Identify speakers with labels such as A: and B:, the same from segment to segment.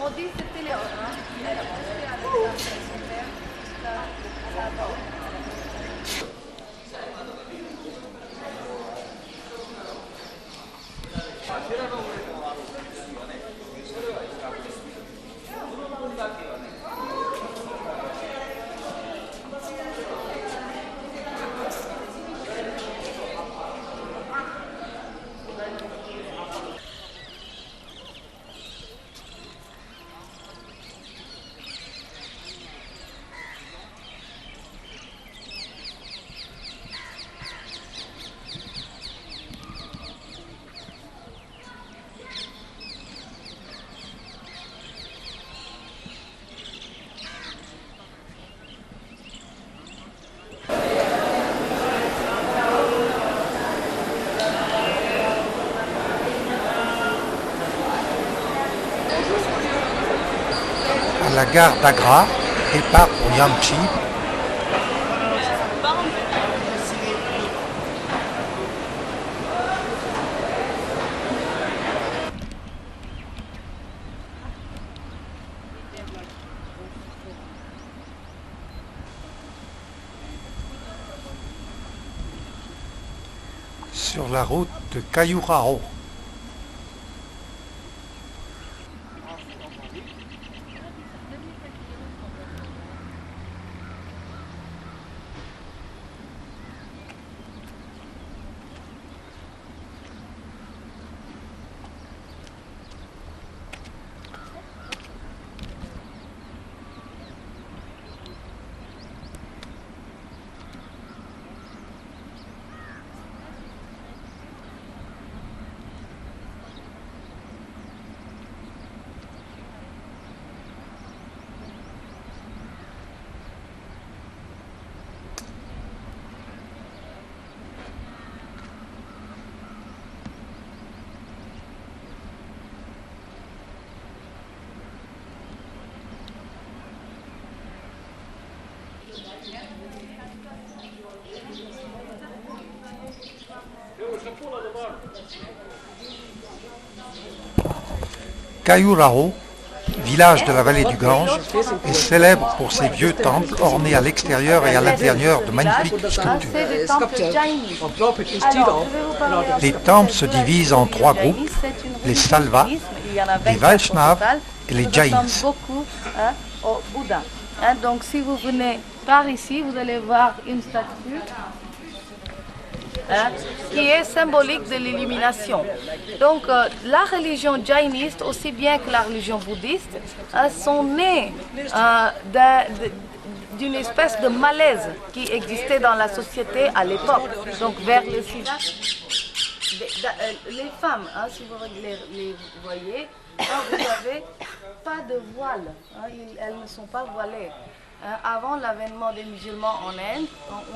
A: On dit que c'était Léon,
B: à la gare d'Agra et part pour Yamchi. Sur la route de Kayurao. Kayurao, village de la vallée du Gange, est célèbre pour ses vieux temples ornés à l'extérieur et à l'intérieur de magnifiques sculptures.
A: C'est des temples jainistes. Alors, je vais vous parler un
B: Les
A: peu
B: temples
A: de
B: se
A: ce
B: divisent en trois
A: jainisme.
B: groupes,
A: C'est une
B: les
A: religion
B: Salvas,
A: bouddhisme. Il y en a
B: les
A: 24
B: Vaishnavas
A: au total,
B: et les
A: qui
B: Jains.
A: ressemblent beaucoup au Bouddha. Donc si vous venez par ici, vous allez voir une statue qui est symbolique de l'illumination. Donc la religion jainiste, aussi bien que la religion bouddhiste, sont nées d'une espèce de malaise qui existait dans la société à l'époque. Donc vers le sida, les femmes, si vous les voyez, vous n'avez pas de voile, elles ne sont pas voilées. Avant l'avènement des musulmans en Inde,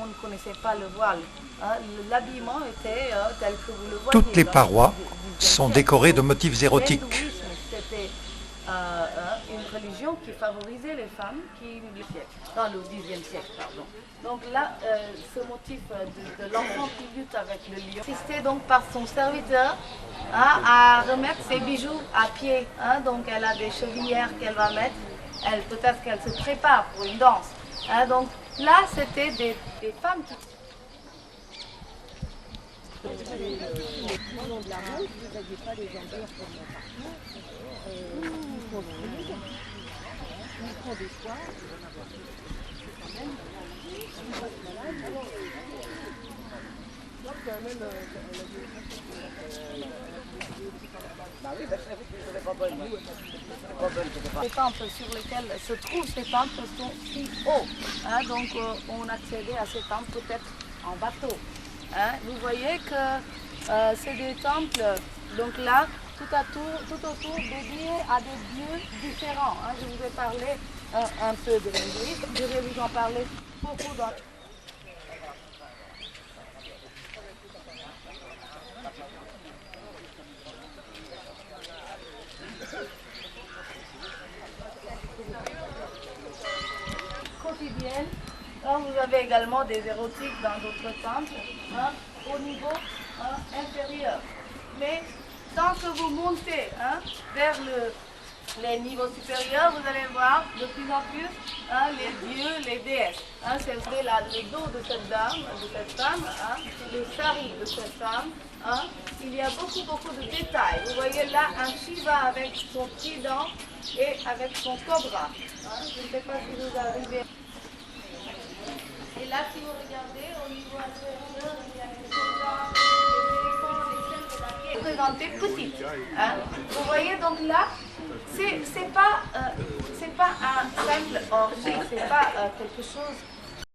A: on ne connaissait pas le voile. L'habillement était tel que vous le voyez.
B: Toutes les parois sont décorées de motifs érotiques.
A: L'hindouisme, c'était une religion qui favorisait les femmes dans le Xe siècle. Pardon. Donc là, ce motif de l'enfant qui lutte avec le lion assistait donc par son serviteur à remettre ses bijoux à pied. Donc elle a des chevillères qu'elle va mettre. Peut-être qu'elle se prépare pour une danse. Donc là, c'était des femmes qui... Les temples sur lesquels se trouvent ces temples sont si hauts. Donc on accédait à ces temples peut-être en bateau. Vous voyez que c'est des temples, donc là, tout autour dédiés à des dieux différents. Je vous ai parlé un peu de l'hindouisme, je vais vous en parler beaucoup dans... quotidienne. Vous avez également des érotiques dans d'autres temples au niveau inférieur. Mais tant que vous montez vers les niveaux supérieurs, vous allez voir de plus en plus les dieux, les déesses. C'est le dos de cette dame, de cette femme, le sari de cette femme. Il y a beaucoup de détails. Vous voyez là un Shiva avec son trident et avec son cobra. Je ne sais pas si vous arrivez. Et là, si vous regardez au niveau inférieur, il y a les soldats, les éléphants, les chèvres, représentées petites. Vous voyez donc là, c'est pas un simple orgie, c'est pas quelque chose